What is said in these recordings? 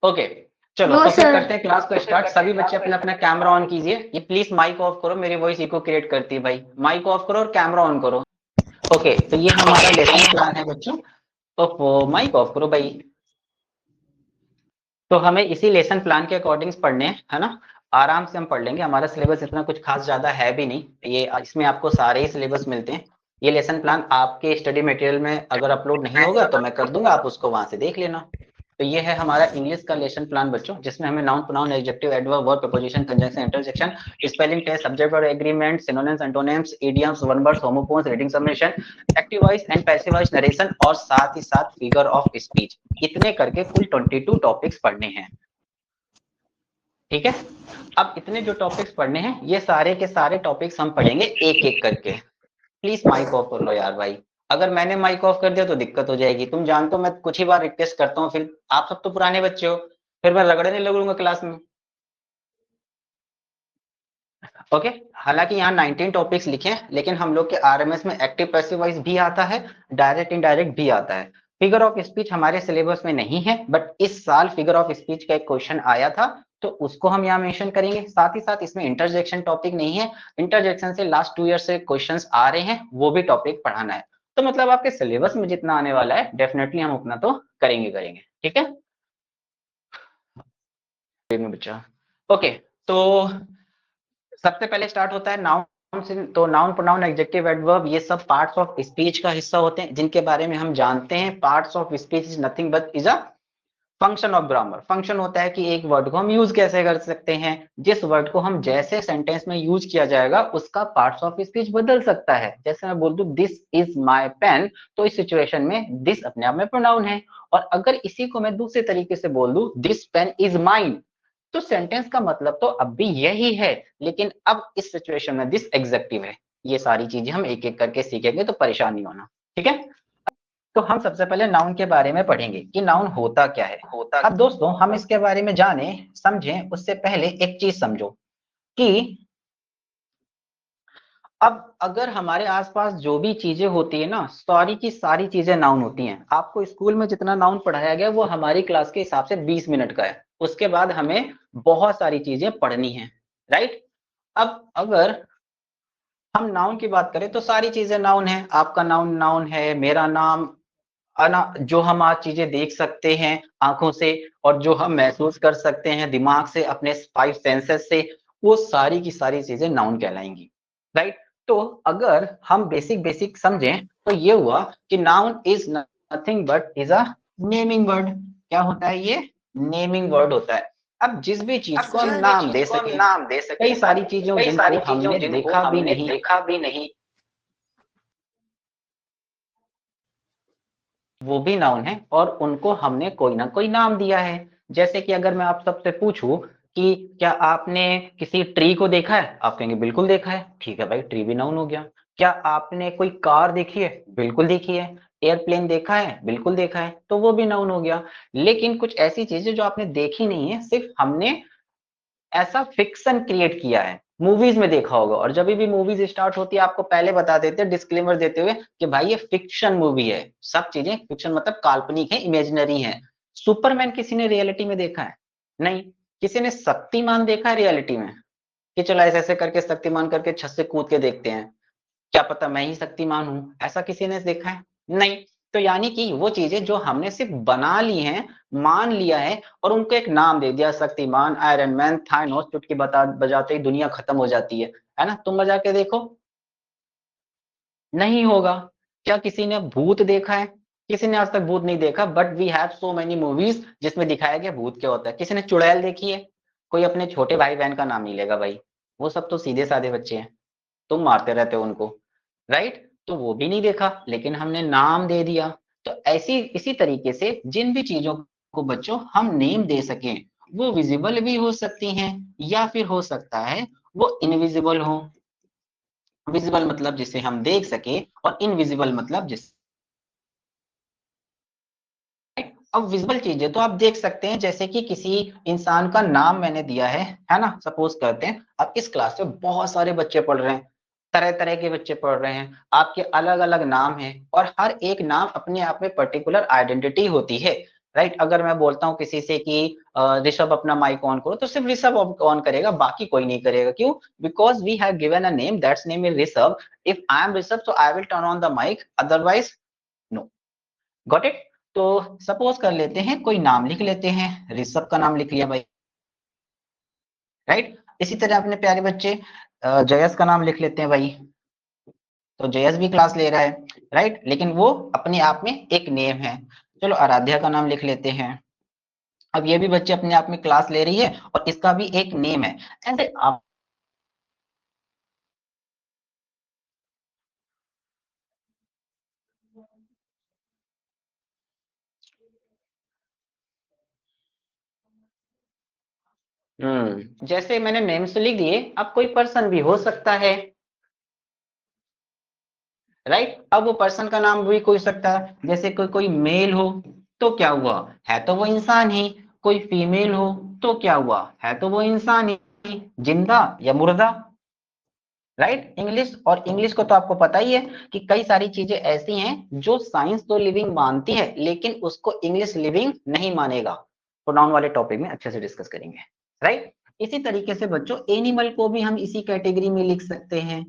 Okay चलो no तो फिर सर। करते हैं क्लास को स्टार्ट। सभी बच्चे अपना अपना कैमरा ऑन कीजिए। ये प्लीज माइक ऑफ करो, मेरी वॉइस इको क्रिएट करती है भाई। माइक ऑफ करो और कैमरा ऑन करो। ओके तो ये हमारा लेसन प्लान है बच्चों। तो माइक ऑफ करो भाई। तो हमें इसी लेसन प्लान के अकॉर्डिंग पढ़ने हैं, है ना। आराम से हम पढ़ लेंगे, हमारा सिलेबस इतना कुछ खास ज्यादा है भी नहीं। ये इसमें आपको सारे ही सिलेबस मिलते हैं। ये लेसन प्लान आपके स्टडी मटेरियल में अगर अपलोड नहीं होगा तो मैं कर दूंगा, आप उसको वहां से देख लेना। तो ये है हमारा इंग्लिश का लेसन प्लान बच्चों, जिसमें हमें noun pronoun adjective adverb verb preposition conjunction interjection spelling test subject और agreement synonyms antonyms idioms one words homophones reading submission active voice and passive voice narration और साथ ही साथ फिगर ऑफ स्पीच, इतने करके कुल 22 टॉपिक्स पढ़ने हैं। ठीक है, अब इतने जो टॉपिक्स पढ़ने हैं ये सारे के सारे टॉपिक्स हम पढ़ेंगे एक एक करके। प्लीज माइक ऑफ कर लो यार भाई। अगर मैंने माइक ऑफ कर दिया तो दिक्कत हो जाएगी। तुम जानते हो मैं कुछ ही बार रिक्वेस्ट करता हूँ, फिर आप सब तो पुराने बच्चे हो, फिर मैं रगड़ने लगूंगा क्लास में। ओके, हालांकि यहाँ 19 टॉपिक्स लिखे हैं, लेकिन हम लोग के आरएमएस में एक्टिव पैसिव वॉइस भी आता है, डायरेक्ट इनडायरेक्ट भी आता है। फिगर ऑफ स्पीच हमारे सिलेबस में नहीं है, बट इस साल फिगर ऑफ स्पीच का एक क्वेश्चन आया था तो उसको हम यहाँ मेंशन करेंगे। साथ ही साथ इसमें इंटरजेक्शन टॉपिक नहीं है, इंटरजेक्शन से लास्ट 2 ईयर से क्वेश्चंस आ रहे हैं, वो भी टॉपिक पढ़ाना है। तो मतलब आपके सिलेबस में जितना आने वाला है डेफिनेटली हम उतना तो करेंगे। ठीक है बच्चा। ओके तो सबसे पहले स्टार्ट होता है नाउन से। तो नाउन प्रोनाउन एडजेक्टिव एडवर्ब ये सब पार्ट्स ऑफ स्पीच का हिस्सा होते हैं, जिनके बारे में हम जानते हैं। Parts of speech is nothing but is a function of grammar. Function होता है कि एक वर्ड को हम यूज कैसे कर सकते हैं, जिस वर्ड को हम जैसे सेंटेंस में यूज किया जाएगा उसका पार्ट्स ऑफ स्पीच बदल सकता है। जैसे मैं बोल दूं दिस इज माय पेन, तो इस सिचुएशन में दिस अपने आप में प्रोनाउन है। और अगर इसी को मैं दूसरे तरीके से बोल दूं दिस पेन इज माइन, तो सेंटेंस का मतलब तो अब भी यही है, लेकिन अब इस सिचुएशन में दिस एग्जेक्टिव है। ये सारी चीजें हम एक एक करके सीखेंगे, तो परेशान नहीं होना। ठीक है, तो हम सबसे पहले नाउन के बारे में पढ़ेंगे कि नाउन होता क्या है। अब दोस्तों हम इसके बारे में जाने समझें उससे पहले एक चीज समझो कि अब अगर हमारे आसपास जो भी चीजें होती है ना, सारी की सारी चीजें नाउन होती हैं। आपको स्कूल में जितना नाउन पढ़ाया गया वो हमारी क्लास के हिसाब से 20 मिनट का है, उसके बाद हमें बहुत सारी चीजें पढ़नी है। राइट, अब अगर हम नाउन की बात करें तो सारी चीजें नाउन है। आपका नाउन नाउन है, मेरा नाम ना, जो हम आज चीजें देख सकते हैं आंखों से और जो हम महसूस कर सकते हैं दिमाग से अपने 5 सेंसेस से, वो सारी की सारी चीजें नाउन कहलाएंगी। राइट, तो अगर हम बेसिक बेसिक समझें तो ये हुआ कि noun is nothing but is a naming word. क्या होता है ये? नेमिंग वर्ड होता है। अब जिस भी चीज को हम नाम दे सकें, कई सारी चीजों जिनको हमने देखा भी नहीं वो भी नाउन है और उनको हमने कोई ना कोई नाम दिया है। जैसे कि अगर मैं आप सबसे पूछूं कि क्या आपने किसी ट्री को देखा है, आप कहेंगे बिल्कुल देखा है। ठीक है भाई, ट्री भी नाउन हो गया। क्या आपने कोई कार देखी है? बिल्कुल देखी है। एयरप्लेन देखा है? बिल्कुल देखा है, तो वो भी नाउन हो गया। लेकिन कुछ ऐसी चीजें जो आपने देखी नहीं है, सिर्फ हमने ऐसा फिक्शन क्रिएट किया है। मूवीज में देखा होगा, और जब भी मूवीज स्टार्ट होती है आपको पहले बता देते हैं डिस्क्लेमर देते हुए कि भाई ये फिक्शन मूवी है। सब चीजें फिक्शन मतलब काल्पनिक है, इमेजिनरी है। सुपरमैन किसी ने रियलिटी में देखा है? नहीं। किसी ने शक्तिमान देखा है रियलिटी में कि चलो ऐसे ऐसे करके शक्तिमान करके छत से कूद के देखते हैं, क्या पता मैं ही शक्तिमान हूं? ऐसा किसी ने देखा है? नहीं। तो यानी कि वो चीजें जो हमने सिर्फ बना ली हैं, मान लिया है और उनको एक नाम दे दिया, शक्तिमान, आयरन मैन, थानोस, चुटकी बजाते ही दुनिया खत्म हो जाती है ना। तुम बजा के देखो, नहीं होगा। क्या किसी ने भूत देखा है? किसी ने आज तक भूत नहीं देखा, but we have so many movies जिसमें दिखाया गया भूत क्या होता है। किसी ने चुड़ैल देखी है? कोई अपने छोटे भाई बहन का नाम नहीं लेगा भाई, वो सब तो सीधे साधे बच्चे हैं, तुम मारते रहते हो उनको। राइट, तो वो भी नहीं देखा लेकिन हमने नाम दे दिया। तो ऐसी इसी तरीके से जिन भी चीजों को बच्चों हम नेम दे सकें, वो विजिबल भी हो सकती हैं या फिर हो सकता है वो इनविजिबल हो। विजिबल मतलब जिसे हम देख सके और इनविजिबल मतलब जिस अब विजिबल चीजें तो आप देख सकते हैं, जैसे कि किसी इंसान का नाम मैंने दिया है ना। सपोज करते हैं अब इस क्लास में बहुत सारे बच्चे पढ़ रहे हैं, तरह तरह के बच्चे पढ़ रहे हैं, आपके अलग अलग नाम हैं और हर एक नाम अपने आप में पर्टिकुलर आइडेंटिटी होती है। राइट। अगर मैं बोलता हूँ किसी से कि ऋषभ अपना माइक ऑन करो, तो सिर्फ ऋषभ ऑन करेगा, बाकी कोई नहीं करेगा। क्यों? Because we have given a name, that's name is Rishabh. If I am Rishabh, so I will turn on the mic, otherwise no. Got it? तो सपोज कर लेते हैं कोई नाम लिख लेते हैं, ऋषभ का नाम लिख लिया भाई, राइट। इसी तरह अपने प्यारे बच्चे जयस का नाम लिख लेते हैं भाई, तो जयस भी क्लास ले रहा है, राइट, लेकिन वो अपने आप में एक नेम है। चलो आराध्या का नाम लिख लेते हैं। अब ये भी बच्चे अपने आप में क्लास ले रही है और इसका भी एक नेम है। ऐसे आप जैसे मैंने नेम्स तो लिख दिए, अब कोई पर्सन भी हो सकता है, राइट। अब वो पर्सन का नाम भी कोई सकता है, जैसे कोई मेल हो तो क्या हुआ, है तो वो इंसान ही। कोई फीमेल हो तो क्या हुआ, है तो वो इंसान ही, जिंदा या मुर्दा, राइट। इंग्लिश, और इंग्लिश को तो आपको पता ही है कि कई सारी चीजें ऐसी हैं जो साइंस तो लिविंग मानती है, लेकिन उसको इंग्लिश लिविंग नहीं मानेगा। प्रोनाउन वाले टॉपिक में अच्छे से डिस्कस करेंगे, राइट। इसी तरीके से बच्चों एनिमल को भी हम इसी कैटेगरी में लिख सकते हैं।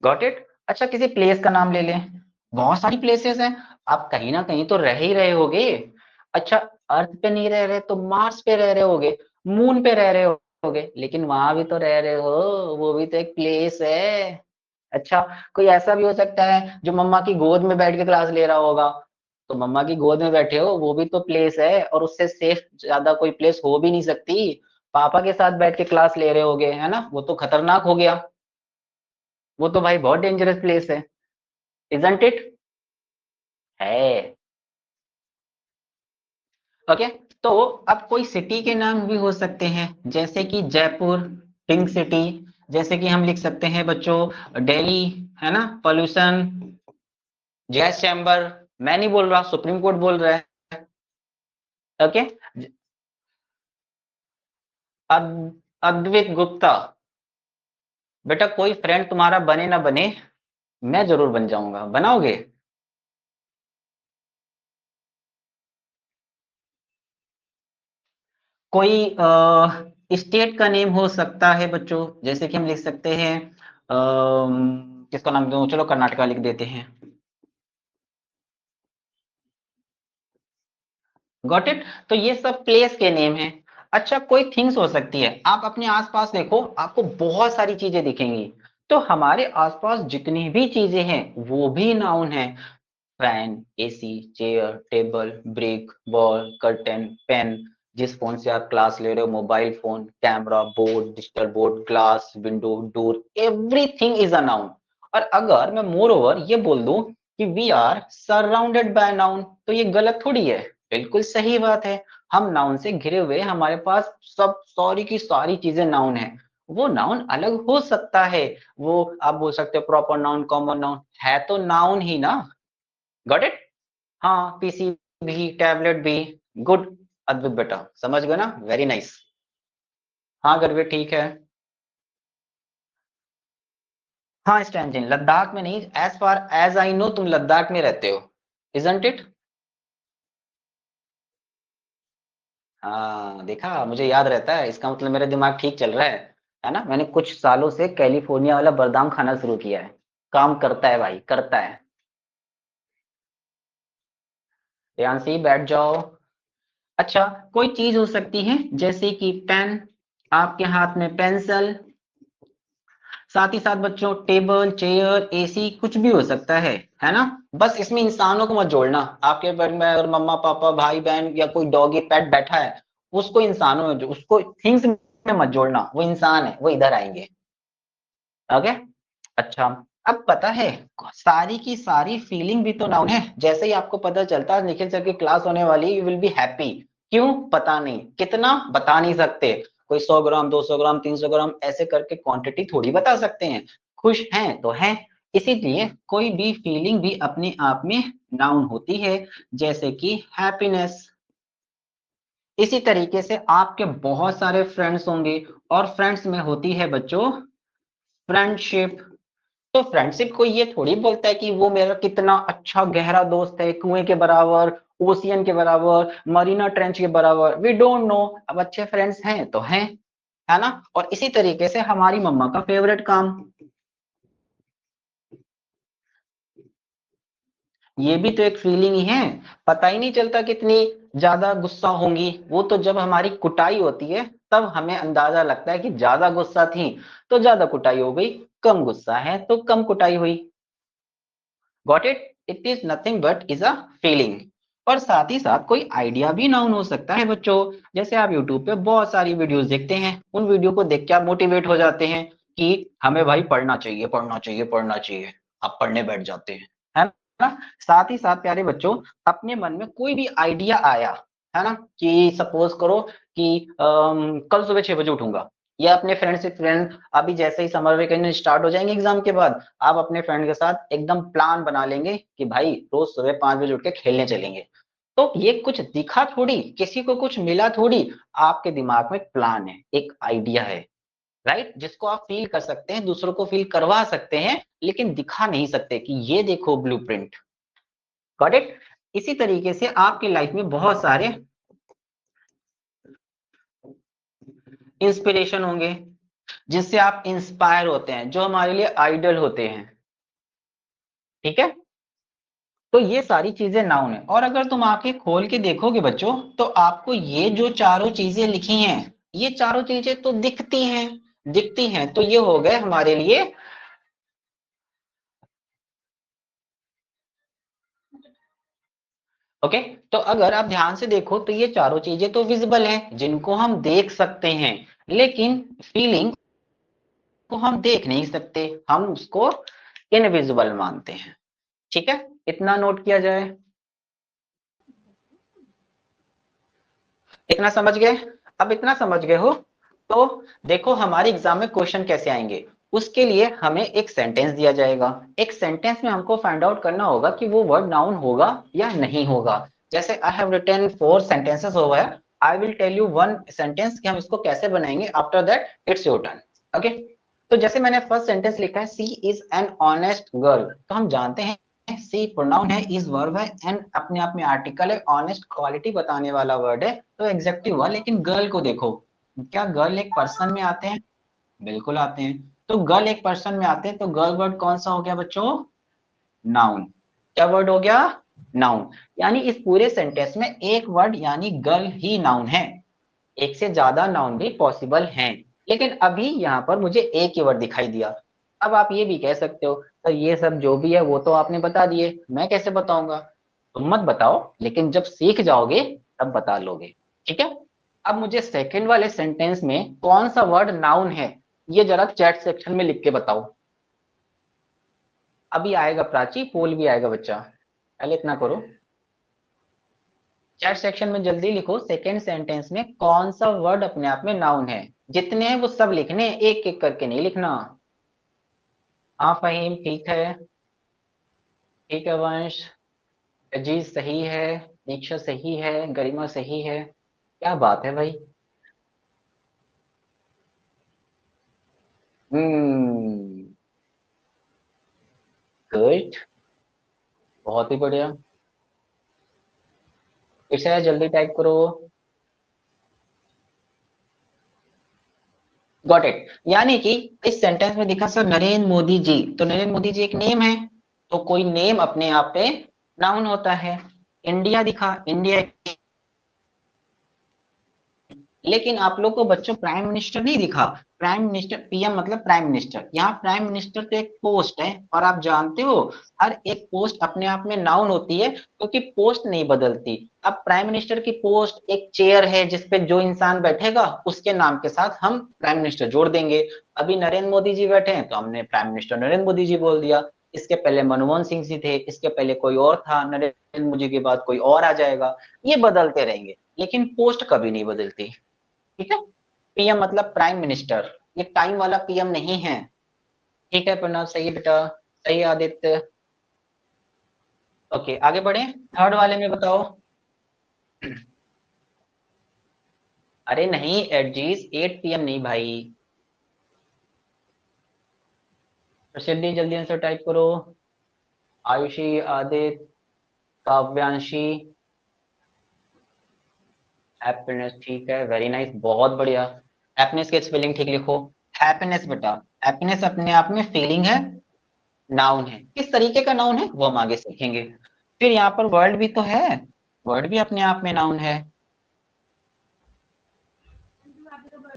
Got it? अच्छा किसी प्लेस का नाम ले लें, बहुत सारी प्लेसेस हैं, आप कहीं ना कहीं तो रह ही रहे होगे। अच्छा, अर्थ पे नहीं रह रहे तो मार्स पे रह रहे होगे, मून पे रह रहे होगे, लेकिन वहां भी तो रह रहे हो, वो भी तो एक प्लेस है। अच्छा, कोई ऐसा भी हो सकता है जो मम्मा की गोद में बैठ के क्लास ले रहा होगा, तो मम्मा की गोद में बैठे हो, वो भी तो प्लेस है, और उससे सेफ ज्यादा कोई प्लेस हो भी नहीं सकती। पापा के साथ बैठ के क्लास ले रहे होगे, है ना, वो तो खतरनाक हो गया, वो तो भाई बहुत डेंजरस प्लेस है, इजंट इट? है। ओके। तो अब कोई सिटी के नाम भी हो सकते हैं, जैसे कि जयपुर, पिंक सिटी। जैसे कि हम लिख सकते हैं बच्चों दिल्ली, है ना, पोल्यूशन, गैस चैम्बर। मैं नहीं बोल रहा, सुप्रीम कोर्ट बोल रहा है। ओके। अद्वित गुप्ता, बेटा कोई फ्रेंड तुम्हारा बने ना बने, मैं जरूर बन जाऊंगा, बनाओगे? कोई स्टेट का नेम हो सकता है बच्चों, जैसे कि हम लिख सकते हैं किसका नाम दूं, चलो कर्नाटका लिख देते हैं। Got it? तो ये सब प्लेस के नेम हैं। अच्छा कोई थिंग्स हो सकती है, आप अपने आसपास देखो, आपको बहुत सारी चीजें दिखेंगी। तो हमारे आसपास जितनी भी चीजें हैं वो भी नाउन है। Fan, AC, chair, table, break, ball, curtain, pen, जिस फोन से आप क्लास ले रहे हो, mobile phone, camera, board, digital board, glass, window, door, everything is a noun. और अगर मैं मोर ओवर ये बोल दूं कि we are surrounded by noun, तो ये गलत थोड़ी है, बिल्कुल सही बात है। हम नाउन से घिरे हुए, हमारे पास सब सारी की सारी चीजें नाउन है। वो नाउन अलग हो सकता है, वो आप बोल सकते हो प्रॉपर नाउन, कॉमन नाउन, है तो नाउन ही ना। Got it? हाँ, पीसी भी, टैबलेट भी। गुड अद्भुत बेटा, समझ गए ना, वेरी नाइस। हाँ गर्वे ठीक है। हाँ स्टैंजिन लद्दाख में नहीं, as far as I know तुम लद्दाख में रहते हो, इजंट इट? हाँ देखा, मुझे याद रहता है, इसका मतलब मेरा दिमाग ठीक चल रहा है ना। मैंने कुछ सालों से कैलिफोर्निया वाला बादाम खाना शुरू किया है, काम करता है भाई, करता है। यांसी बैठ जाओ। अच्छा कोई चीज हो सकती है, जैसे कि पेन, आपके हाथ में पेंसिल, साथ ही साथ बच्चों टेबल, चेयर, एसी, कुछ भी हो सकता है ना। बस इसमें इंसानों को मत जोड़ना, आपके घर में अगर मम्मा पापा भाई बहन या कोई डॉगी पेट बैठा है, उसको इंसानों में उसको थिंग्स में मत जोड़ना, वो इंसान है, वो इधर आएंगे। ओके। अच्छा, अब पता है सारी की सारी फीलिंग भी तो नाउन है। जैसे ही आपको पता चलता है निखिल सर की क्लास होने वाली, यू विल बी हैप्पी। क्यों? पता नहीं कितना, बता नहीं सकते। कोई 100 ग्राम, 200 ग्राम, 300 ग्राम ऐसे करके क्वांटिटी थोड़ी बता सकते हैं। खुश हैं तो हैं। इसीलिए कोई भी फीलिंग भी अपने आप में नाउन होती है, जैसे कि हैप्पीनेस। इसी तरीके से आपके बहुत सारे फ्रेंड्स होंगे, और फ्रेंड्स में होती है बच्चों फ्रेंडशिप। तो फ्रेंडशिप को ये थोड़ी बोलता है कि वो मेरा कितना अच्छा गहरा दोस्त है, कुएं के बराबर, ओशियन के बराबर, मरीना ट्रेंच के बराबर, वी डोंट नो। अब अच्छे फ्रेंड्स हैं तो हैं, है ना। और इसी तरीके से हमारी मम्मा का फेवरेट काम, ये भी तो एक फीलिंग ही है। पता ही नहीं चलता कितनी ज्यादा गुस्सा होंगी वो, तो जब हमारी कुटाई होती है तब हमें अंदाजा लगता है कि ज्यादा गुस्सा थी तो ज्यादा कुटाई हो गई, कम गुस्सा है तो कम कुटाई हुई। Got it? It is nothing but is a feeling. और साथ ही साथ कोई आइडिया भी नाउन हो सकता है बच्चों। जैसे आप यूट्यूब पे बहुत सारी वीडियोस देखते हैं, उन वीडियो को देख के आप मोटिवेट हो जाते हैं कि हमें भाई पढ़ना चाहिए, पढ़ना चाहिए, पढ़ना चाहिए। आप पढ़ने बैठ जाते हैं, है ना। साथ ही साथ प्यारे बच्चों, अपने मन में कोई भी आइडिया आया, है ना, कि सपोज करो कि कल सुबह 6 बजे उठूंगा, या अपने फ्रेंड अभी जैसे ही समर वेकेशन स्टार्ट हो जाएंगे एग्जाम के बाद, आप अपने फ्रेंड के साथ एकदम प्लान बना लेंगे कि भाई रोज सुबह 5 बजे उठ के खेलने चलेंगे। तो ये कुछ दिखा थोड़ी, किसी को कुछ मिला थोड़ी, आपके दिमाग में एक प्लान है, एक आइडिया है, राइट, जिसको आप फील कर सकते हैं, दूसरों को फील करवा सकते हैं, लेकिन दिखा नहीं सकते कि ये देखो ब्लूप्रिंट। Got it? इसी तरीके से आपकी लाइफ में बहुत सारे इंस्पिरेशन होंगे जिससे आप इंस्पायर होते हैं, जो हमारे लिए आइडल होते हैं। ठीक है, तो ये सारी चीजें नाउन है। और अगर तुम आंखें खोल के देखोगे बच्चों, तो आपको ये जो चारों चीजें लिखी हैं, ये चारों चीजें तो दिखती हैं, दिखती हैं, तो ये हो गए हमारे लिए। ओके, तो अगर आप ध्यान से देखो तो ये चारों चीजें तो विजिबल हैं, जिनको हम देख सकते हैं, लेकिन फीलिंग को हम देख नहीं सकते, हम उसको इनविजिबल मानते हैं। ठीक है, इतना नोट किया जाए। इतना समझ गए? अब इतना समझ गए हो तो देखो हमारे एग्जाम में क्वेश्चन कैसे आएंगे। उसके लिए हमें एक सेंटेंस दिया जाएगा, एक सेंटेंस में हमको फाइंड आउट करना होगा कि वो वर्ड नाउन होगा या नहीं होगा। जैसे I have written 4 sentences over, I will tell you one sentence कि हम इसको कैसे बनाएंगे, after that it's your turn. Okay, तो जैसे मैंने फर्स्ट सेंटेंस लिखा है, she is an honest girl, तो हम जानते हैं सी प्रोनाउन है, इज वर्ब है, एंड अपने आप में आर्टिकल है, ऑनेस्ट क्वालिटी बताने वाला वर्ड है, तो एग्जेक्टिव हुआ। लेकिन गर्ल को देखो, क्या गर्ल एक पर्सन में आते हैं? बिल्कुल आते हैं। तो गर्ल एक पर्सन में आते हैं, तो गर्ल वर्ड कौन सा हो गया बच्चों? नाउन। क्या वर्ड हो गया? नाउन। यानी इस पूरे सेंटेंस में एक वर्ड यानी गर्ल ही नाउन है, एक से ज्यादा नाउन भी पॉसिबल हैं, लेकिन अभी यहाँ पर मुझे एक ही वर्ड दिखाई दिया। अब आप ये भी कह सकते हो तो ये सब जो भी है वो तो आपने बता दिए, मैं कैसे बताऊंगा? तुम मत बताओ, लेकिन जब सीख जाओगे तब बता लोगे। ठीक है, अब मुझे सेकंड वाले सेंटेंस में कौन सा वर्ड नाउन है, ये जरा चैट सेक्शन में लिख के बताओ। अभी आएगा प्राची, पोल भी आएगा बच्चा, पहले इतना करो। चैट सेक्शन में जल्दी लिखो, सेकेंड सेंटेंस में कौन सा वर्ड अपने आप में नाउन है। जितने हैं वो सब लिखने, एक एक करके नहीं लिखना। हाँ फहीम ठीक है, ठीक है वंश, अजीज सही है, दीक्षा सही है, गरिमा सही है, क्या बात है भाई। हम्म, गुड, बहुत ही बढ़िया। फिर से जल्दी टाइप करो। गॉट इट, यानी कि इस सेंटेंस में दिखा सर नरेंद्र मोदी जी, तो नरेंद्र मोदी जी एक नेम है, तो कोई नेम अपने आप पे नाउन होता है। इंडिया दिखा, इंडिया, लेकिन आप लोग को बच्चों प्राइम मिनिस्टर नहीं दिखा। प्राइम मिनिस्टर, पीएम मतलब प्राइम मिनिस्टर, यहाँ प्राइम मिनिस्टर तो एक पोस्ट है, और आप जानते हो हर एक पोस्ट अपने आप में नाउन होती है, क्योंकि पोस्ट नहीं बदलती। अब प्राइम मिनिस्टर की पोस्ट एक चेयर है जिसपे जो इंसान बैठेगा उसके नाम के साथ हम प्राइम मिनिस्टर जोड़ देंगे। अभी नरेंद्र मोदी जी बैठे हैं तो हमने प्राइम मिनिस्टर नरेंद्र मोदी जी बोल दिया। इसके पहले मनमोहन सिंह जी थे, इसके पहले कोई और था, नरेंद्र मोदी के बाद कोई और आ जाएगा। ये बदलते रहेंगे, लेकिन पोस्ट कभी नहीं बदलती। ठीक है, पीएम मतलब प्राइम मिनिस्टर, ये टाइम वाला पीएम नहीं है। ठीक है प्रणव, सही है बेटा, सही है आदित्य। ओके आगे बढ़े, थर्ड वाले में बताओ। अरे नहीं एडजीज, 8 PM नहीं भाई। प्रसिद्धि जल्दी आंसर टाइप करो। आयुषी, आदित्य, काव्यांशी, हैप्पीनेस, ठीक है, वेरी नाइस, बहुत बढ़िया। हैप्पीनेस की स्पेलिंग ठीक लिखो। हैप्पीनेस बेटा, हैप्पीनेस अपने आप में फीलिंग है, नाउन है। किस तरीके का नाउन है वो हम आगे सीखेंगे। फिर यहाँ पर वर्ड भी तो है, वर्ड भी अपने आप में नाउन है।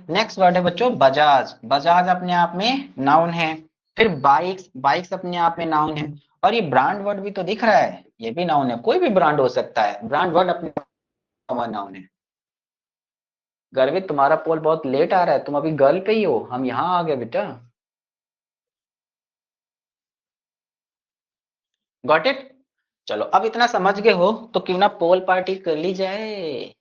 नेक्स्ट वर्ड है बच्चों बजाज, बजाज अपने आप में नाउन है। फिर बाइक्स, बाइक्स अपने आप में नाउन है। और ये ब्रांड वर्ड भी तो दिख रहा है, ये भी नाउन है, कोई भी ब्रांड हो सकता है, ब्रांड वर्ड अपने आप में नाउन है। गर्वित, तुम्हारा पोल बहुत लेट आ रहा है, तुम अभी गर्ल पे ही हो, हम यहाँ आ गए बेटा। Got it. चलो अब इतना समझ गए हो तो क्यों ना पोल पार्टी कर ली जाए।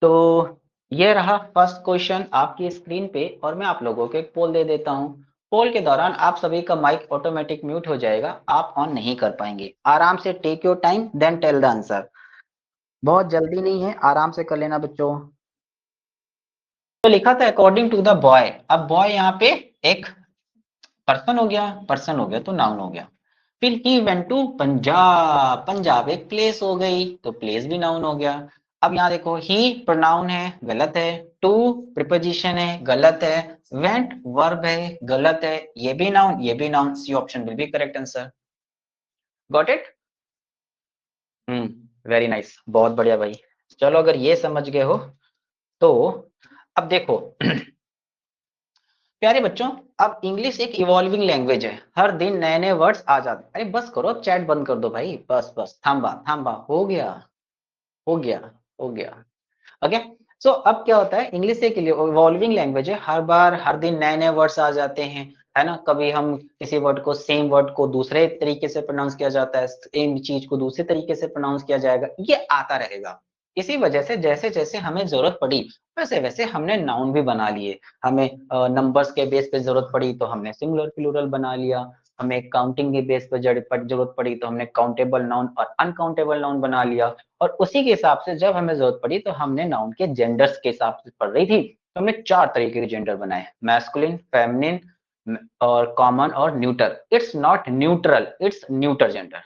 तो ये रहा फर्स्ट क्वेश्चन आपकी स्क्रीन पे, और मैं आप लोगों को एक पोल दे देता हूँ। पोल के दौरान आप सभी का माइक ऑटोमेटिक म्यूट हो जाएगा, आप ऑन नहीं कर पाएंगे। आराम से take your time then tell the answer. बहुत जल्दी नहीं है, आराम से कर लेना बच्चों। तो लिखा था अकॉर्डिंग टू द बॉय, अब बॉय यहाँ पे एक पर्सन हो गया, पर्सन हो गया तो नाउन हो गया। फिर he went to Punjab, Punjab एक प्लेस हो गई तो प्लेस भी नाउन हो गया। अब यहाँ देखो ही प्रोनाउन है, गलत है। टू प्रिपोजिशन है, गलत है। वेंट वर्ब है, गलत है। ये भी नाउन, ये भी noun, C option will be correct answer. Got it. Very nice, बहुत बढ़िया भाई। चलो अगर ये समझ गए हो तो अब देखो प्यारे बच्चों, अब इंग्लिश एक इवॉल्विंग लैंग्वेज है, हर दिन नए नए वर्ड्स आ जाते हैं। अरे बस करो, अब चैट बंद कर दो भाई, बस बस, थांबा थांबा, हो गया, हो गया, हो गया। ओके। सो अब क्या होता है, इंग्लिश एक इवॉल्विंग लैंग्वेज है, हर बार हर दिन नए नए वर्ड्स आ जाते हैं, है ना। कभी हम किसी वर्ड को, सेम वर्ड को दूसरे तरीके से प्रोनाउंस किया जाता है, सेम चीज को दूसरे तरीके से प्रोनाउंस किया जाएगा, ये आता रहेगा। इसी वजह से जैसे जैसे हमें जरूरत पड़ी वैसे वैसे हमने नाउन भी बना लिए। हमें नंबर्स के बेस पे जरूरत पड़ी तो हमने सिंगुलर प्लूरल बना लिया। हमें काउंटिंग के बेस पे जरूरत पड़ी तो हमने काउंटेबल नाउन और अनकाउंटेबल नाउन बना लिया। और उसी के हिसाब से जब हमें जरूरत पड़ी तो हमने नाउन के जेंडर्स के हिसाब से पढ़ रही थी, तो हमने 4 तरीके के जेंडर बनाए, मैस्कुलिन, फेमिनिन और कॉमन और neuter. It's not neutral, it's neuter gender.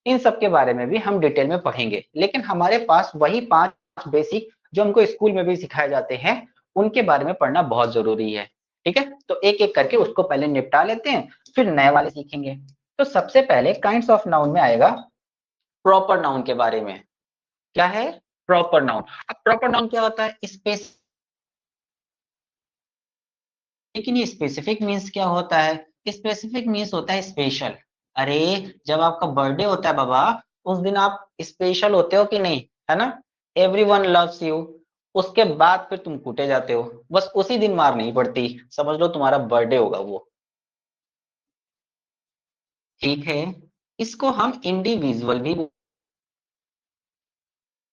इन सब के बारे में भी हम डिटेल में पढ़ेंगे, लेकिन हमारे पास वही 5 बेसिक जो हमको स्कूल में भी सिखाए जाते हैं, उनके बारे में पढ़ना बहुत जरूरी है। ठीक है, तो एक एक करके उसको पहले निपटा लेते हैं, फिर नए वाले सीखेंगे। तो सबसे पहले काइंड्स ऑफ नाउन में आएगा प्रॉपर नाउन के बारे में। क्या है प्रॉपर नाउन? अब प्रॉपर नाउन क्या होता है? स्पेस, लेकिन ये स्पेसिफिक मीन्स क्या होता है? स्पेसिफिक मीन्स होता है स्पेशल। अरे जब आपका बर्थडे होता है बाबा, उस दिन आप स्पेशल होते हो कि नहीं, है ना। Everyone loves you. उसके बाद फिर तुम कूटे जाते हो, बस उसी दिन मार नहीं पड़ती, समझ लो तुम्हारा बर्थडे होगा वो। ठीक है, इसको हम इंडिविजुअल भी,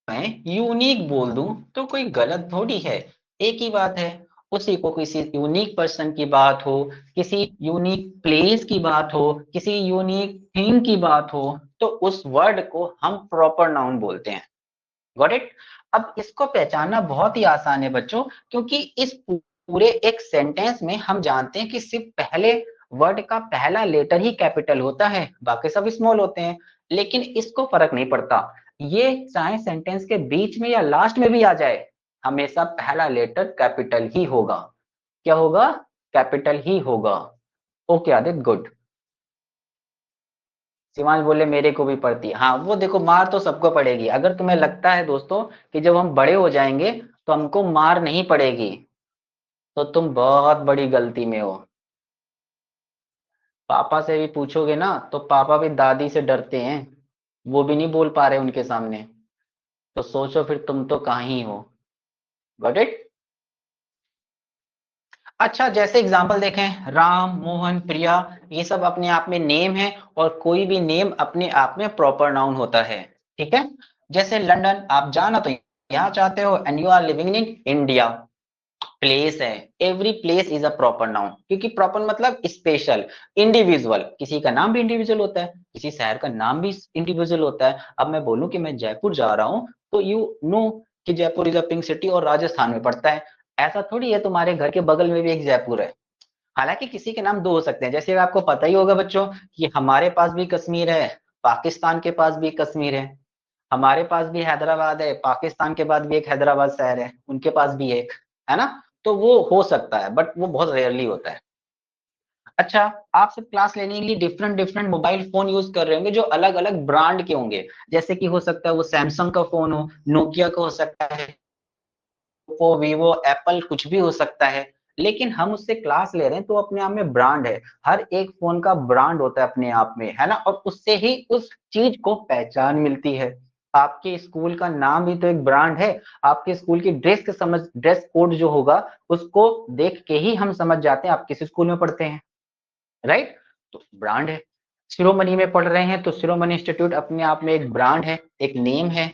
मैं यूनिक बोल दूं तो कोई गलत थोड़ी है, एक ही बात है। उसी को किसी यूनिक पर्सन की बात हो, किसी यूनिक प्लेस की बात हो, किसी यूनिक थिंग की बात हो, तो उस वर्ड को हम प्रॉपर नाउन बोलते हैं। Got it. अब इसको पहचानना बहुत ही आसान है बच्चों, क्योंकि इस पूरे एक सेंटेंस में हम जानते हैं कि सिर्फ पहले वर्ड का पहला लेटर ही कैपिटल होता है, बाकी सब स्मॉल होते हैं। लेकिन इसको फर्क नहीं पड़ता, ये चाहे सेंटेंस के बीच में या लास्ट में भी आ जाए, हमेशा पहला लेटर कैपिटल ही होगा। क्या होगा? कैपिटल ही होगा। Okay Aditya, good. शिवांश बोले मेरे को भी पड़ती है, हाँ वो देखो, मार तो सबको पड़ेगी। अगर तुम्हें लगता है दोस्तों कि जब हम बड़े हो जाएंगे तो हमको मार नहीं पड़ेगी, तो तुम बहुत बड़ी गलती में हो। पापा से भी पूछोगे ना तो पापा भी दादी से डरते हैं, वो भी नहीं बोल पा रहे उनके सामने, तो सोचो फिर तुम तो कहाँ ही हो। Got it. अच्छा, जैसे एग्जांपल देखें, राम, मोहन, प्रिया, ये सब अपने आप में नेम है, और कोई भी नेम अपने आप में प्रॉपर नाउन होता है। ठीक है, जैसे लंदन, आप जाना तो यहाँ चाहते हो, and you are living in India. Place है, every place is a proper noun, क्योंकि प्रॉपर मतलब स्पेशल, इंडिविजुअल। किसी का नाम भी इंडिविजुअल होता है, किसी शहर का नाम भी इंडिविजुअल होता है। अब मैं बोलूं कि मैं जयपुर जा रहा हूँ, तो यू नो कि Jaipur is a pink city और राजस्थान में पड़ता है। ऐसा थोड़ी है तुम्हारे घर के बगल में भी एक जयपुर है। हालांकि किसी के नाम 2 हो सकते हैं, जैसे आपको पता ही होगा बच्चों कि हमारे पास भी कश्मीर है, पाकिस्तान के पास भी कश्मीर है। हमारे पास भी हैदराबाद है, पाकिस्तान के बाद भी एक हैदराबाद शहर है, उनके पास भी एक है ना। तो वो हो सकता है बट वो बहुत रेयरली होता है। अच्छा, आप सब क्लास लेने के लिए different different mobile phone use कर रहे होंगे जो अलग अलग ब्रांड के होंगे। जैसे कि हो सकता है वो सैमसंग का फोन हो, नोकिया का हो सकता है, ओप्पो, वीवो, एप्पल, कुछ भी हो सकता है। लेकिन हम उससे क्लास ले रहे हैं तो अपने आप में ब्रांड है। हर एक फोन का ब्रांड होता है अपने आप में, है ना, और उससे ही उस चीज को पहचान मिलती है। आपके स्कूल का नाम भी तो एक ब्रांड है। आपके स्कूल की ड्रेस कोड जो होगा, उसको देख के ही हम समझ जाते हैं आप किस स्कूल में पढ़ते हैं, राइट। तो ब्रांड है। शिरोमणि में पढ़ रहे हैं तो शिरोमणि इंस्टीट्यूट अपने आप में एक ब्रांड है, एक नेम है।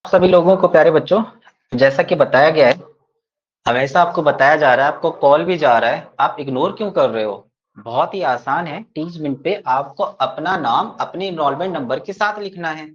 सभी लोगों को प्यारे बच्चों, जैसा कि बताया गया है, हमेशा आपको बताया जा रहा है, आपको कॉल भी जा रहा है, आप इग्नोर क्यों कर रहे हो। बहुत ही आसान है, 30 मिनट पे आपको अपना नाम अपने इनरोलमेंट नंबर के साथ लिखना है।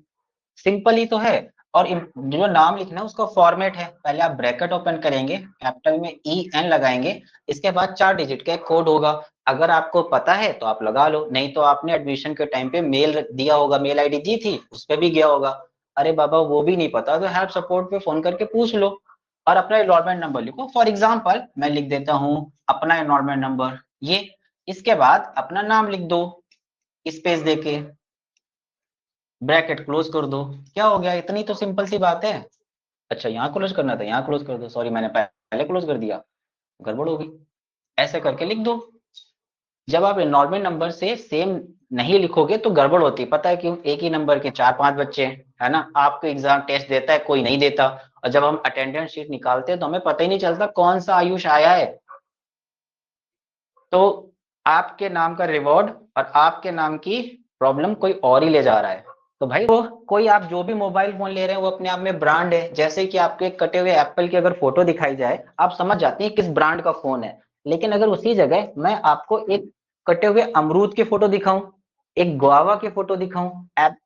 सिंपल ही तो है। और जो नाम लिखना है उसका फॉर्मेट है, पहले आप ब्रैकेट ओपन करेंगे, कैपिटल में EN लगाएंगे, इसके बाद 4 डिजिट का एक कोड होगा। अगर आपको पता है तो आप लगा लो, नहीं तो आपने एडमिशन के टाइम पे मेल दिया होगा, मेल आईडी दी थी, उस पर भी गया होगा। अरे बाबा वो भी नहीं पता तो हेल्प सपोर्ट पे फोन करके पूछ लो। और अपना एनरोलमेंट नंबर लिखो, फॉर एग्जाम्पल मैं लिख देता हूँ अपना एनरोलमेंट नंबर ये। इसके बाद अपना नाम लिख दो, स्पेस देके, ब्रैकेट क्लोज कर दो। क्या हो गया, इतनी तो सिंपल सी बात है। अच्छा, यहाँ क्लोज करना था, यहाँ क्लोज कर दो, सॉरी मैंने पहले क्लोज कर दिया, गड़बड़ हो गई। ऐसे करके लिख दो। जब आप एनरोलमेंट नंबर से सेम नहीं लिखोगे तो गड़बड़ होती है, पता है क्यों, एक ही नंबर के 4-5 बच्चे हैं, है ना, आपको एग्जाम टेस्ट देता है, कोई नहीं देता। और जब हम अटेंडेंस शीट निकालते हैं तो हमें पता ही नहीं चलता कौन सा आयुष आया है। तो आपके नाम का रिवॉर्ड और आपके नाम की प्रॉब्लम कोई और ही ले जा रहा है। तो भाई वो कोई आप जो भी मोबाइल फोन ले रहे हैं वो अपने आप में ब्रांड है। जैसे कि आपको एक कटे हुए एप्पल की अगर फोटो दिखाई जाए, आप समझ जाते हैं किस ब्रांड का फोन है। लेकिन अगर उसी जगह मैं आपको एक कटे हुए अमरूद की फोटो दिखाऊं, एक गुआवा की फोटो दिखाऊं, एप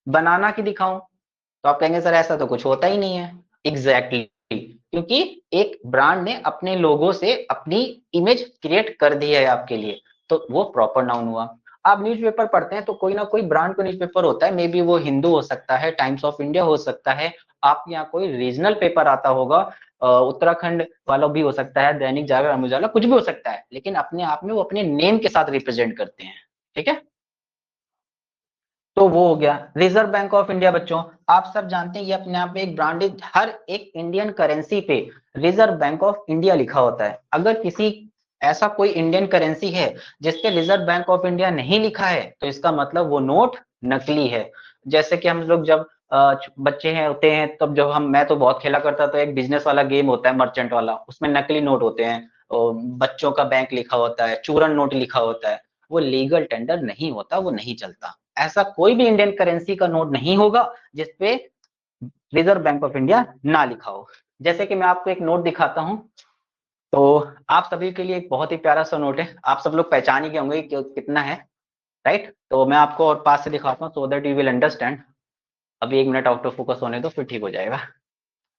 बनाना की दिखाऊं, तो आप कहेंगे सर ऐसा तो कुछ होता ही नहीं है। एग्जैक्टली क्योंकि एक ब्रांड ने अपने लोगों से अपनी इमेज क्रिएट कर दी है आपके लिए, तो वो प्रॉपर नाउन हुआ। आप न्यूज़पेपर पढ़ते हैं तो कोई ना कोई ब्रांड का न्यूज़पेपर होता है, मे बी वो हिंदू हो सकता है, टाइम्स ऑफ इंडिया हो सकता है, आप यहाँ कोई रीजनल पेपर आता होगा, उत्तराखंड वाला भी हो सकता है, दैनिक जागरण, अमर उजाला, कुछ भी हो सकता है, लेकिन अपने आप में वो अपने नेम के साथ रिप्रेजेंट करते हैं। ठीक है, तो वो हो गया रिजर्व बैंक ऑफ इंडिया। बच्चों आप सब जानते हैं ये अपने आप में एक ब्रांड है। हर एक इंडियन करेंसी पे रिजर्व बैंक ऑफ इंडिया लिखा होता है। अगर किसी ऐसा कोई इंडियन करेंसी है जिसपे रिजर्व बैंक ऑफ इंडिया नहीं लिखा है तो इसका मतलब वो नोट नकली है। जैसे कि हम लोग जब बच्चे हैं होते हैं तब जब हम मैं तो बहुत खेला करता था, एक बिजनेस वाला गेम होता है मर्चेंट वाला, उसमें नकली नोट होते हैं, बच्चों का बैंक लिखा होता है, चूरन नोट लिखा होता है, वो लीगल टेंडर नहीं होता, वो नहीं चलता। ऐसा कोई भी इंडियन करेंसी का नोट नहीं होगा जिसपे रिजर्व बैंक ऑफ इंडिया ना लिखा हो। जैसे कि मैं आपको एक नोट दिखाता हूं, तो आप सभी के लिए एक बहुत ही प्यारा सा नोट है, आप सब लोग पहचान ही गए होंगे कि कितना है, राइट। तो मैं आपको और पास से दिखाता हूँ so that you will understand. अभी 1 मिनट आउट ऑफ फोकस होने दो फिर ठीक हो जाएगा।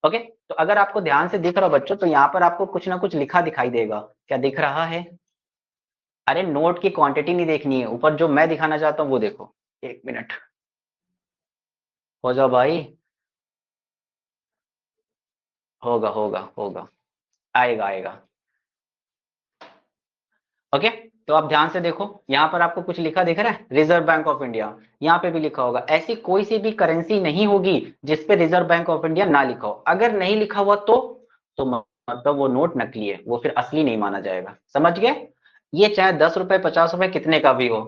ओके, तो अगर आपको ध्यान से दिख रहा हो बच्चों तो यहाँ पर आपको कुछ ना कुछ लिखा दिखाई देगा, क्या दिख रहा है। अरे नोट की क्वांटिटी नहीं देखनी है, ऊपर जो मैं दिखाना चाहता हूँ वो देखो। 1 मिनट, हो जाओ भाई, होगा होगा होगा, आएगा आएगा। ओके, तो आप ध्यान से देखो, यहाँ पर आपको कुछ लिखा दिख रहा है, रिजर्व बैंक ऑफ इंडिया। यहाँ पे भी लिखा होगा। ऐसी कोई सी भी करेंसी नहीं होगी जिसपे रिजर्व बैंक ऑफ इंडिया ना लिखा हो। अगर नहीं लिखा हुआ तो मतलब वो नोट नकली है, वो फिर असली नहीं माना जाएगा। समझ गए, ये चाहे 10 रुपए 50 रुपए कितने का भी हो,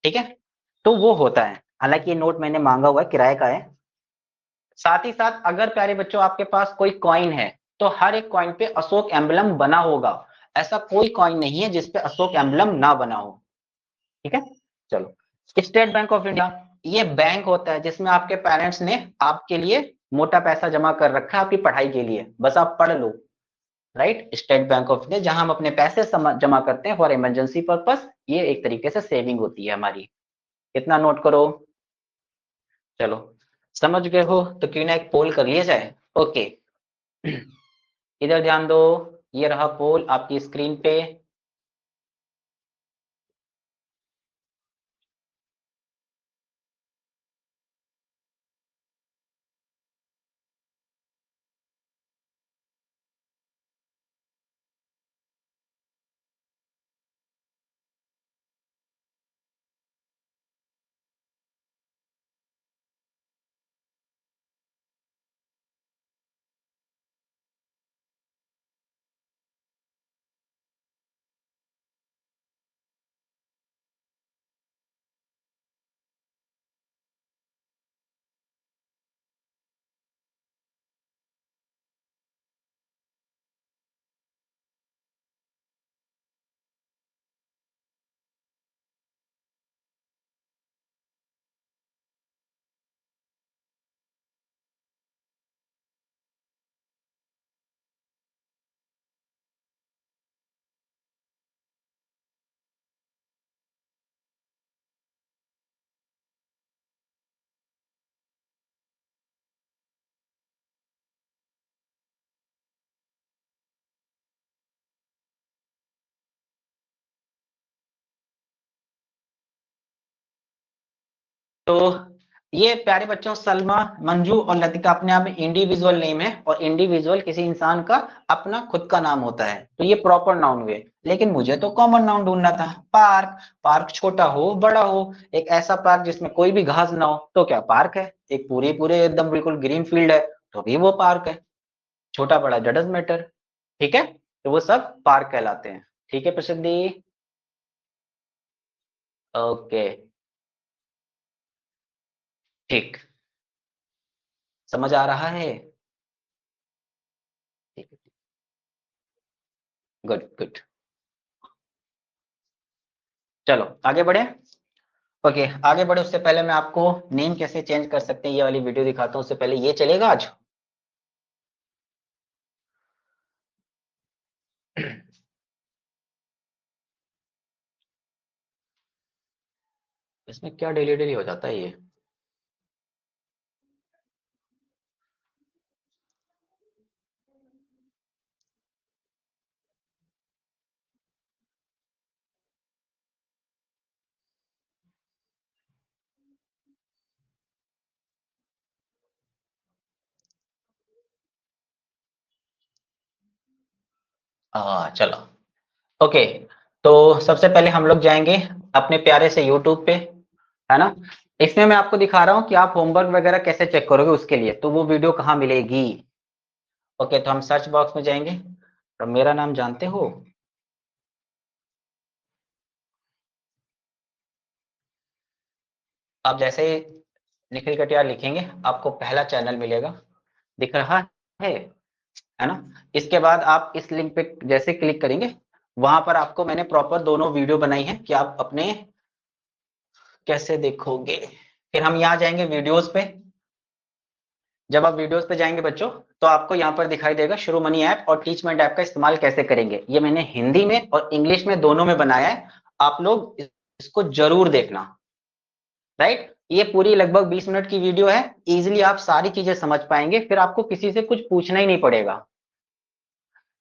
ठीक है, तो वो होता है। हालांकि ये नोट मैंने मांगा हुआ है, किराए का है। साथ ही साथ अगर प्यारे बच्चों आपके पास कोई कॉइन है तो हर एक कॉइन पे अशोक एम्बलम बना होगा। ऐसा कोई कॉइन नहीं है जिसपे अशोक एम्बलम ना बना हो। ठीक है, चलो। स्टेट बैंक ऑफ इंडिया, ये बैंक होता है जिसमें आपके पेरेंट्स ने आपके लिए मोटा पैसा जमा कर रखा है आपकी पढ़ाई के लिए, बस आप पढ़ लो, right. State bank of India जहां हम अपने पैसे जमा करते हैं फॉर इमरजेंसी पर्पस, ये एक तरीके से सेविंग होती है हमारी। इतना नोट करो। चलो, समझ गए हो तो क्यों ना एक पोल कर लिया जाए। ओके, इधर ध्यान दो, ये रहा पोल आपकी स्क्रीन पे। तो ये प्यारे बच्चों सलमा, मंजू और लतिका अपने आप में इंडिविजुअल नेम है, और इंडिविजुअल किसी इंसान का अपना खुद का नाम होता है, तो ये प्रॉपर नाउन हुए। लेकिन मुझे तो कॉमन नाउन ढूंढना था। पार्क, पार्क छोटा हो बड़ा हो, एक ऐसा पार्क जिसमें कोई भी घास ना हो तो क्या पार्क है, एक पूरे पूरे एकदम बिल्कुल ग्रीन फील्ड है तो भी वो पार्क है। छोटा बड़ा डजंट मैटर, ठीक है, तो वो सब पार्क कहलाते हैं। ठीक है प्रसिद्धि, ओके, ठीक, समझ आ रहा है? ठीक है, गुड गुड। चलो आगे बढ़े। ओके, आगे बढ़े उससे पहले मैं आपको नेम कैसे चेंज कर सकते हैं ये वाली वीडियो दिखाता हूँ। उससे पहले ये चलेगा आज? इसमें क्या डेली डेली हो जाता है ये? चलो, ओके। तो सबसे पहले हम लोग जाएंगे अपने प्यारे से यूट्यूब पे, है ना। इसमें मैं आपको दिखा रहा हूँ कि आप होमवर्क वगैरह कैसे चेक करोगे उसके लिए, तो वो वीडियो कहाँ मिलेगी। ओके, तो हम सर्च बॉक्स में जाएंगे, तो मेरा नाम जानते हो? आप जैसे ही निखिल कटियार लिखेंगे आपको पहला चैनल मिलेगा, दिख रहा है ना। इसके बाद आप इस लिंक पे जैसे क्लिक करेंगे, वहां पर आपको मैंने प्रॉपर दोनों वीडियो बनाई है कि आप अपने कैसे देखोगे। फिर हम यहाँ जाएंगे वीडियोस पे। जब आप वीडियोस पे जाएंगे बच्चों, तो आपको यहाँ पर दिखाई देगा शुरू मनी ऐप और टीचमेंट ऐप का इस्तेमाल कैसे करेंगे। ये मैंने हिंदी में और इंग्लिश में दोनों में बनाया है, आप लोग इसको जरूर देखना। राइट, ये पूरी लगभग 20 मिनट की वीडियो है, इजिली आप सारी चीजें समझ पाएंगे, फिर आपको किसी से कुछ पूछना ही नहीं पड़ेगा।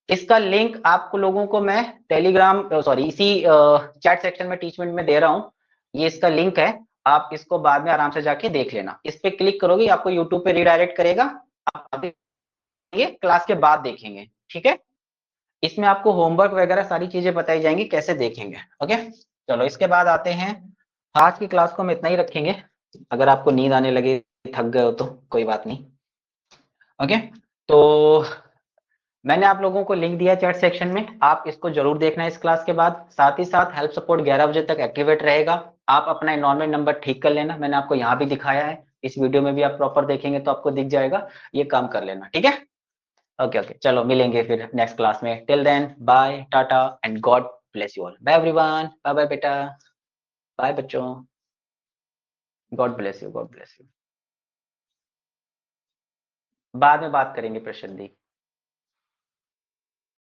इसका लिंक आपको लोगों को मैं टेलीग्राम सॉरी इसी चैट सेक्शन में टीचमेंट में दे रहा हूँ। ये इसका लिंक है, आप इसको बाद में आराम से जाके देख लेना। इस पे क्लिक करोगे आपको यूट्यूब पे रिडायरेक्ट करेगा, आप ये क्लास के बाद देखेंगे। ठीक है, इसमें आपको होमवर्क वगैरह सारी चीजें बताई जाएंगी कैसे देखेंगे। ओके, चलो इसके बाद आते हैं। आज की क्लास को हम इतना ही रखेंगे, अगर आपको नींद आने लगे, थक गए हो तो कोई बात नहीं। ओके, तो मैंने आप लोगों को लिंक दिया चैट सेक्शन में, आप इसको जरूर देखना इस क्लास के बाद। साथ ही साथ हेल्प सपोर्ट 11 बजे तक एक्टिवेट रहेगा। आप अपना एनवायरमेंट नंबर ठीक कर लेना, मैंने आपको यहाँ भी दिखाया है, इस वीडियो में भी आप प्रॉपर देखेंगे तो आपको दिख जाएगा। ये काम कर लेना, ठीक है। ओके ओके, चलो मिलेंगे फिर नेक्स्ट क्लास में। Till then bye tata and God bless you all. Bye everyone, bye bye बेटा, बाय बच्चों, God bless you, God bless you. बाद में बात करेंगे प्रशांत दी।